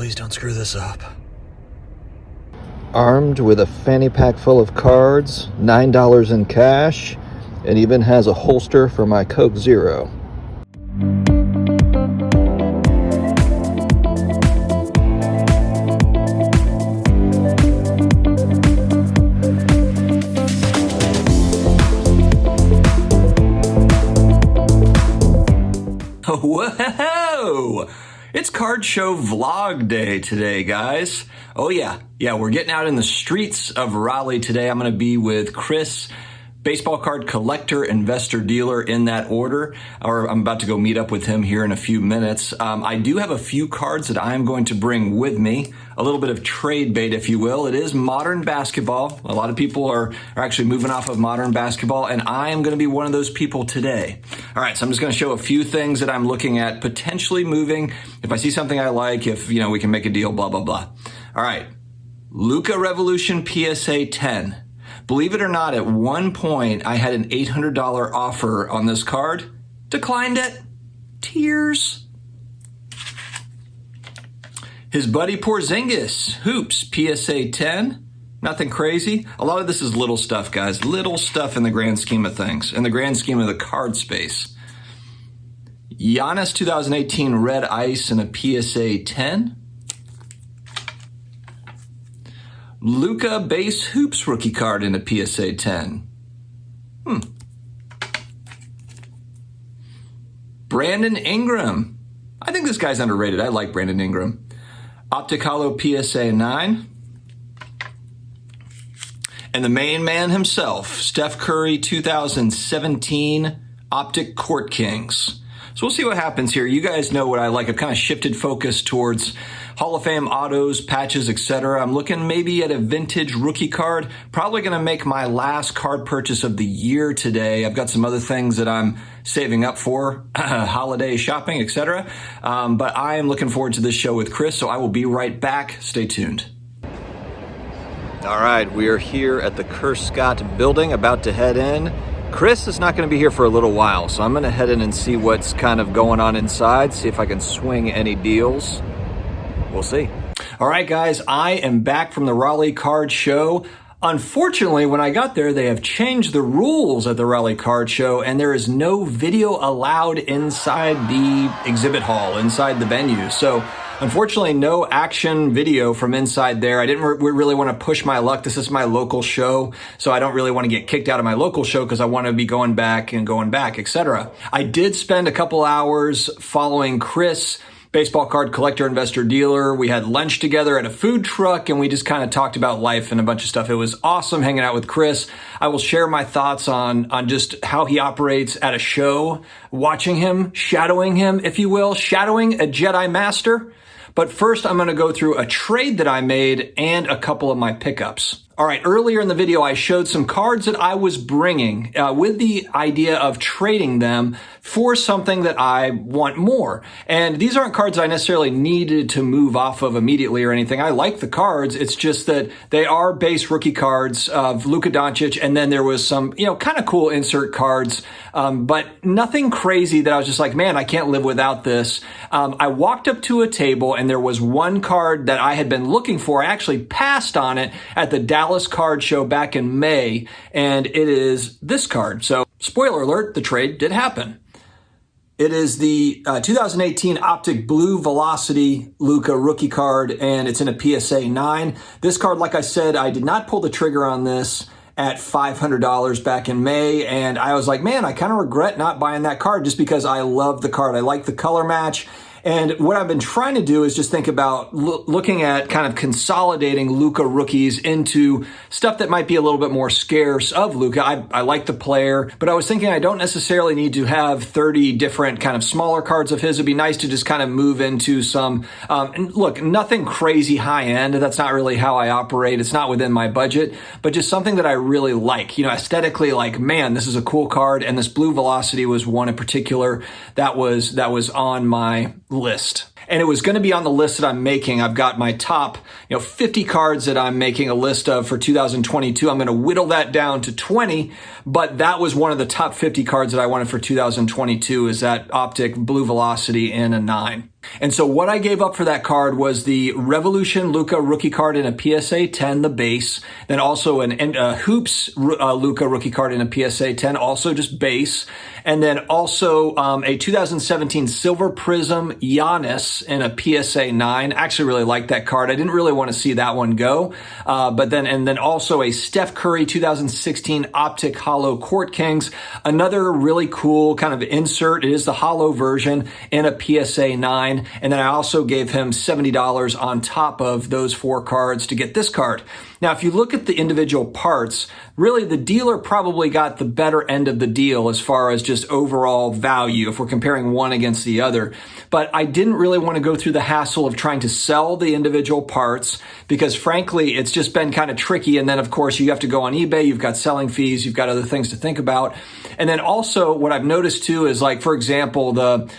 please don't screw this up. Armed with a fanny pack full of cards, $9 in cash, and even has a holster for my Coke Zero. Whoa! It's card show vlog day today, guys. Oh yeah, we're getting out in the streets of Raleigh today. I'm gonna be with Chris, baseball card collector, investor, dealer, in that order. Or I'm about to go meet up with him here in a few minutes. I do have a few cards that I'm going to bring with me. A little bit of trade bait, if you will. It is modern basketball. A lot of people are actually moving off of modern basketball, and I am going to be one of those people today. All right, so I'm just going to show a few things that I'm looking at potentially moving. If I see something I like, if we can make a deal, blah, blah, blah. All right, Luka Revolution PSA 10. Believe it or not, at one point, I had an $800 offer on this card. Declined it. Tears. His buddy Porzingis, Hoops, PSA 10. Nothing crazy. A lot of this is little stuff, guys. Little stuff in the grand scheme of things, in the grand scheme of the card space. Giannis 2018 Red Ice in a PSA 10. Luka base Hoops rookie card in a PSA 10. Brandon Ingram. I think this guy's underrated. I like Brandon Ingram. Optic Holo PSA 9. And the main man himself, Steph Curry 2017 Optic Court Kings. So we'll see what happens here. You guys know what I like. I've kind of shifted focus towards Hall of Fame autos, patches, etc. I'm looking maybe at a vintage rookie card. Probably going to make my last card purchase of the year today. I've got some other things that I'm saving up for, holiday shopping, etc. But I am looking forward to this show with Chris, so I will be right back. Stay tuned. All right, we are here at the Kerr Scott building, about to head in. Chris is not going to be here for a little while, so I'm going to head in and see what's kind of going on inside, see if I can swing any deals. We'll see. All right, guys, I am back from the Raleigh Card Show. Unfortunately, when I got there, they have changed the rules at the Raleigh Card Show, and there is no video allowed inside the exhibit hall, inside the venue. So unfortunately, no action video from inside there. I didn't really want to push my luck. This is my local show, so I don't really want to get kicked out of my local show because I want to be going back, etc. I did spend a couple hours following Chris, baseball card collector, investor, dealer. We had lunch together at a food truck, and we just kind of talked about life and a bunch of stuff. It was awesome hanging out with Chris. I will share my thoughts on just how he operates at a show, watching him, shadowing him, if you will, shadowing a Jedi Master. But first, I'm going to go through a trade that I made and a couple of my pickups. All right, earlier in the video, I showed some cards that I was bringing with the idea of trading them for something that I want more. And these aren't cards I necessarily needed to move off of immediately or anything. I like the cards. It's just that they are base rookie cards of Luka Doncic, and then there was some, kind of cool insert cards, but nothing crazy that I was just like, man, I can't live without this. I walked up to a table, and there was one card that I had been looking for. I actually passed on it at the Dallas Card Show back in May, and it is this card. So, spoiler alert, the trade did happen. It is the 2018 Optic Blue Velocity Luka rookie card, and it's in a PSA 9. This card, like I said, I did not pull the trigger on this at $500 back in May, and I was like, man, I kind of regret not buying that card just because I love the card. I like the color match. And what I've been trying to do is just think about looking at kind of consolidating Luka rookies into stuff that might be a little bit more scarce of Luka. I like the player, but I was thinking I don't necessarily need to have 30 different kind of smaller cards of his. It'd be nice to just kind of move into some, and look, nothing crazy high end. That's not really how I operate. It's not within my budget, but just something that I really like, aesthetically, like, man, this is a cool card. And this Blue Velocity was one in particular that was on my list. And it was going to be on the list that I'm making. I've got my top, 50 cards that I'm making a list of for 2022. I'm going to whittle that down to 20, but that was one of the top 50 cards that I wanted for 2022 is that Optic Blue Velocity in a 9. And so what I gave up for that card was the Revolution Luka rookie card in a PSA 10, the base. Then also a Hoops Luka rookie card in a PSA 10, also just base. And then also a 2017 Silver Prism Giannis in a PSA 9. I actually really like that card. I didn't really want to see that one go. And then also a Steph Curry 2016 Optic Holo Court Kings. Another really cool kind of insert. It is the holo version in a PSA 9. And then I also gave him $70 on top of those 4 cards to get this card. Now, if you look at the individual parts, really the dealer probably got the better end of the deal as far as just overall value if we're comparing one against the other. But I didn't really want to go through the hassle of trying to sell the individual parts because frankly, it's just been kind of tricky. And then of course you have to go on eBay, you've got selling fees, you've got other things to think about. And then also what I've noticed too is like, for example, the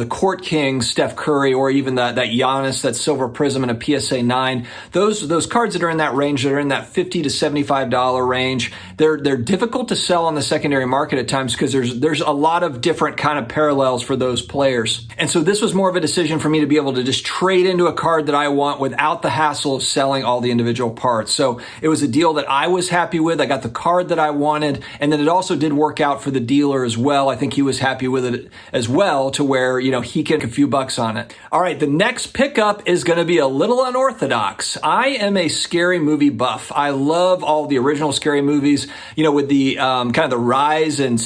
Court King, Steph Curry, or even that Giannis, that Silver Prism in a PSA 9, those cards that are in that range, that are in that $50 to $75 range, they're difficult to sell on the secondary market at times because there's a lot of different kind of parallels for those players. And so this was more of a decision for me to be able to just trade into a card that I want without the hassle of selling all the individual parts. So it was a deal that I was happy with. I got the card that I wanted, and then it also did work out for the dealer as well. I think he was happy with it as well to where, he can get a few bucks on it. All right, the next pickup is going to be a little unorthodox. I am a scary movie buff. I love all the original scary movies, with the kind of the rise in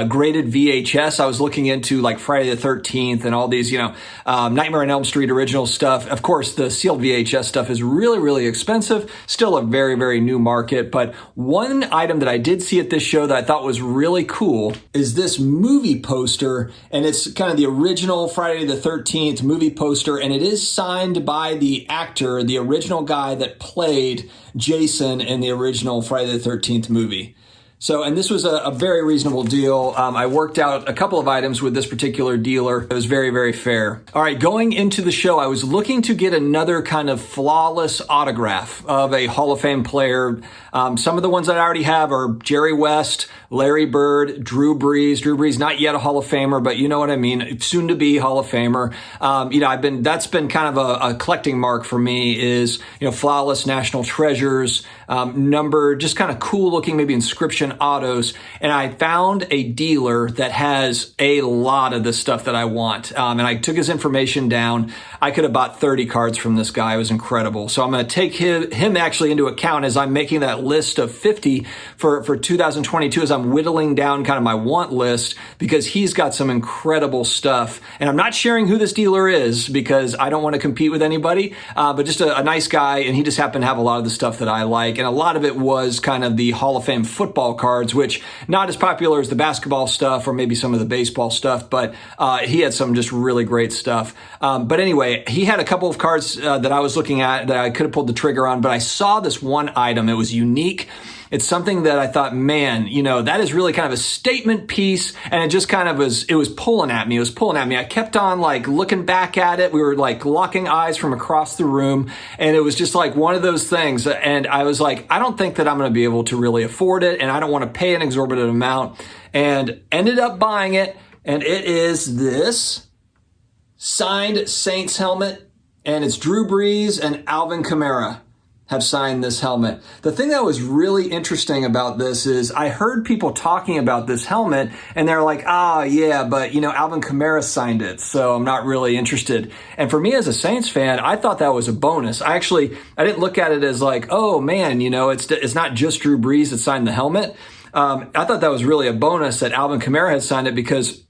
graded VHS. I was looking into like Friday the 13th and all these, Nightmare on Elm Street original stuff. Of course, the sealed VHS stuff is really, really expensive. Still a very, very new market. But one item that I did see at this show that I thought was really cool is this movie poster. And it's kind of the original Friday the 13th movie poster. And it is signed by the actor, the original guy that played Jason in the original Friday the 13th movie. So, and this was a very reasonable deal. I worked out a couple of items with this particular dealer. It was very, very fair. All right, going into the show, I was looking to get another kind of flawless autograph of a Hall of Fame player. Some of the ones that I already have are Jerry West, Larry Bird, Drew Brees. Drew Brees, not yet a Hall of Famer, but you know what I mean. Soon to be Hall of Famer. That's been kind of a collecting mark for me is, flawless national treasures, numbered, just kind of cool looking, maybe inscription autos. And I found a dealer that has a lot of the stuff that I want. And I took his information down. I could have bought 30 cards from this guy. It was incredible. So I'm going to take him actually into account as I'm making that list of 50 for 2022 as I'm whittling down kind of my want list because he's got some incredible stuff. And I'm not sharing who this dealer is because I don't want to compete with anybody, but just a nice guy. And he just happened to have a lot of the stuff that I like. And a lot of it was kind of the Hall of Fame football cards, which not as popular as the basketball stuff or maybe some of the baseball stuff, but he had some just really great stuff. But anyway, he had a couple of cards that I was looking at that I could have pulled the trigger on, but I saw this one item. It was unique. It's something that I thought, man, that is really kind of a statement piece. And it just kind of it was pulling at me. It was pulling at me. I kept on like looking back at it. We were like locking eyes from across the room. And it was just like one of those things. And I was like, I don't think that I'm going to be able to really afford it. And I don't want to pay an exorbitant amount. And ended up buying it. And it is this signed Saints helmet. And it's Drew Brees and Alvin Kamara have signed this helmet. The thing that was really interesting about this is I heard people talking about this helmet and they're like, yeah, but Alvin Kamara signed it, so I'm not really interested. And for me as a Saints fan, I thought that was a bonus. I didn't look at it as like, oh man, it's not just Drew Brees that signed the helmet. I thought that was really a bonus that Alvin Kamara had signed it because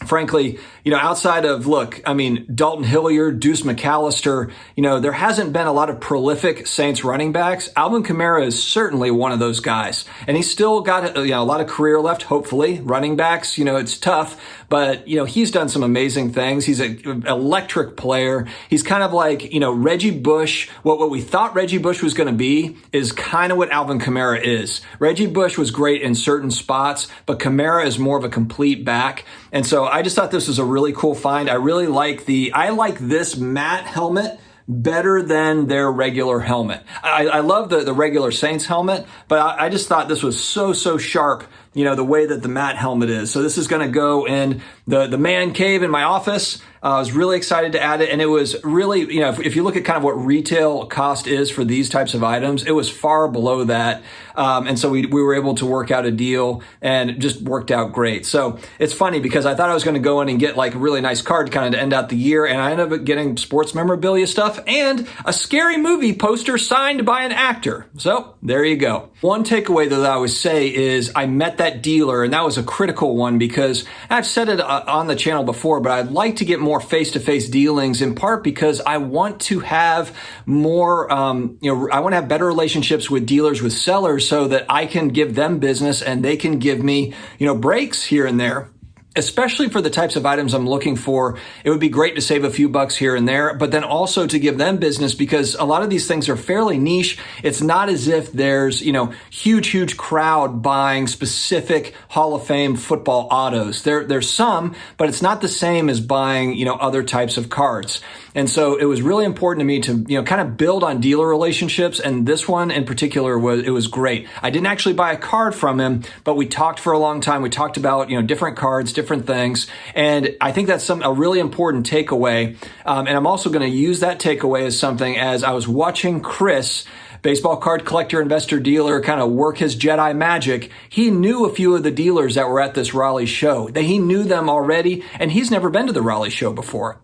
frankly, outside of, Dalton Hilliard, Deuce McAllister, there hasn't been a lot of prolific Saints running backs. Alvin Kamara is certainly one of those guys. And he's still got, a lot of career left, hopefully. Running backs, it's tough. But, he's done some amazing things. He's an electric player. He's kind of like, Reggie Bush. What we thought Reggie Bush was going to be is kind of what Alvin Kamara is. Reggie Bush was great in certain spots, but Kamara is more of a complete back. And so I just thought this was a really cool find. I really like this matte helmet better than their regular helmet. I love the regular Saints helmet, but I just thought this was so sharp the way that the Matt helmet is. So this is going to go in the man cave in my office. I was really excited to add it, and it was really, if you look at kind of what retail cost is for these types of items, it was far below that. And so we were able to work out a deal, and it just worked out great. So it's funny because I thought I was going to go in and get like a really nice card kind of to end out the year, and I ended up getting sports memorabilia stuff and a scary movie poster signed by an actor. So there you go. One takeaway though that I would say is I met that dealer, and that was a critical one because I've said it on the channel before, but I'd like to get more face-to-face dealings, in part because I want to have more, I want to have better relationships with dealers, with sellers, so that I can give them business and they can give me, breaks here and there. Especially for the types of items I'm looking for, it would be great to save a few bucks here and there, but then also to give them business because a lot of these things are fairly niche. It's not as if there's, huge crowd buying specific Hall of Fame football autos. There's some, but it's not the same as buying, other types of cards. And so it was really important to me to, kind of build on dealer relationships. And this one in particular was great. I didn't actually buy a card from him, but we talked for a long time. We talked about, different cards, different things. And I think that's a really important takeaway. And I'm also going to use that takeaway as something as I was watching Chris, baseball card collector, investor, dealer, kind of work his Jedi magic. He knew a few of the dealers that were at this Raleigh show. He knew them already, and he's never been to the Raleigh show before.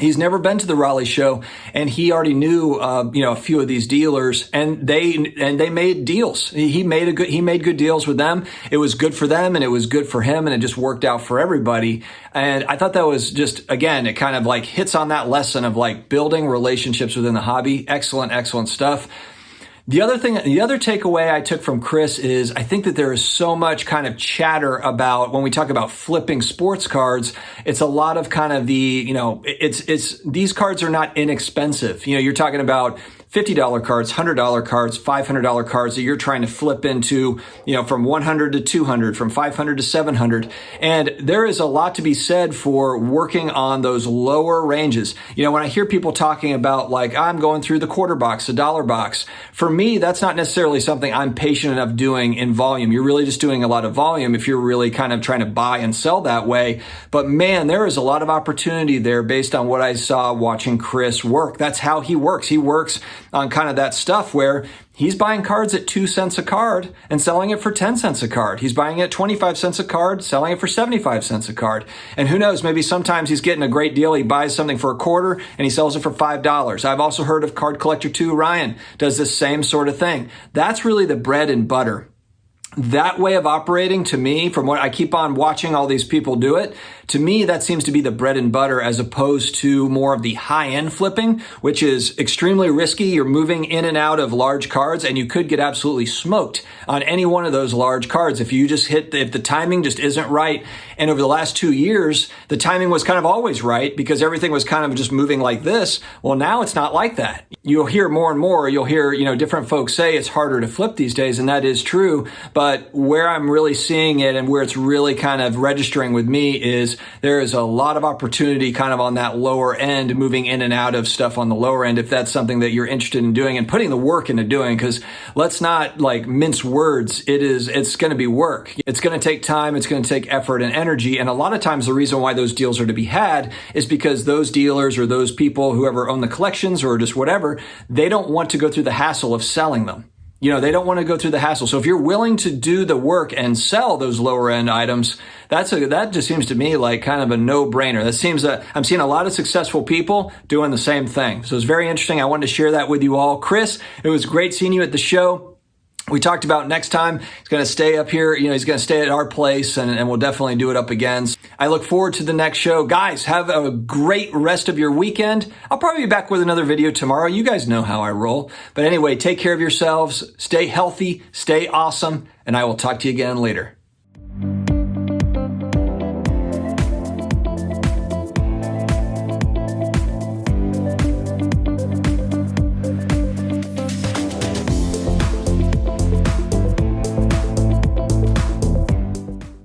He's never been to the Raleigh show, and he already knew, a few of these dealers, and they made deals. He made good deals with them. It was good for them, and it was good for him, and it just worked out for everybody. And I thought that was just, again, it kind of like hits on that lesson of like building relationships within the hobby. Excellent stuff. The other takeaway I took from Chris is I think that there is so much kind of chatter about when we talk about flipping sports cards. It's a lot of kind of these cards are not inexpensive. You're talking about $50 cards, $100 cards, $500 cards that you're trying to flip into, from 100 to 200, from 500 to 700. And there is a lot to be said for working on those lower ranges. When I hear people talking about like, I'm going through the quarter box, the dollar box, for me, that's not necessarily something I'm patient enough doing in volume. You're really just doing a lot of volume if you're really kind of trying to buy and sell that way. But man, there is a lot of opportunity there based on what I saw watching Chris work. That's how he works. He works on kind of that stuff where he's buying cards at 2 cents a card and selling it for 10 cents a card. He's buying it at 25 cents a card, selling it for 75 cents a card. And who knows, maybe sometimes he's getting a great deal. He buys something for a quarter and he sells it for $5. I've also heard of Card Collector 2, Ryan, does the same sort of thing. That's really the bread and butter. That way of operating, to me, from what I keep on watching all these people do it, to me, that seems to be the bread and butter as opposed to more of the high-end flipping, which is extremely risky. You're moving in and out of large cards, and you could get absolutely smoked on any one of those large cards if you just if the timing just isn't right. And over the last 2 years, the timing was kind of always right because everything was kind of just moving like this. Well, now it's not like that. You'll hear more and more, you'll hear, different folks say it's harder to flip these days, and that is true. But where I'm really seeing it and where it's really kind of registering with me is there is a lot of opportunity kind of on that lower end, moving in and out of stuff on the lower end, if that's something that you're interested in doing and putting the work into doing, because let's not like mince words. It's going to be work. It's going to take time. It's going to take effort and energy. And a lot of times the reason why those deals are to be had is because those dealers or those people, whoever own the collections or just whatever, they don't want to go through the hassle of selling them. They don't want to go through the hassle. So if you're willing to do the work and sell those lower end items, that just seems to me like kind of a no-brainer. That seems that I'm seeing a lot of successful people doing the same thing. So it's very interesting. I wanted to share that with you all. Chris, it was great seeing you at the show. We talked about next time he's going to stay up here. He's going to stay at our place and we'll definitely do it up again. I look forward to the next show. Guys, have a great rest of your weekend. I'll probably be back with another video tomorrow. You guys know how I roll. But anyway, take care of yourselves. Stay healthy. Stay awesome. And I will talk to you again later.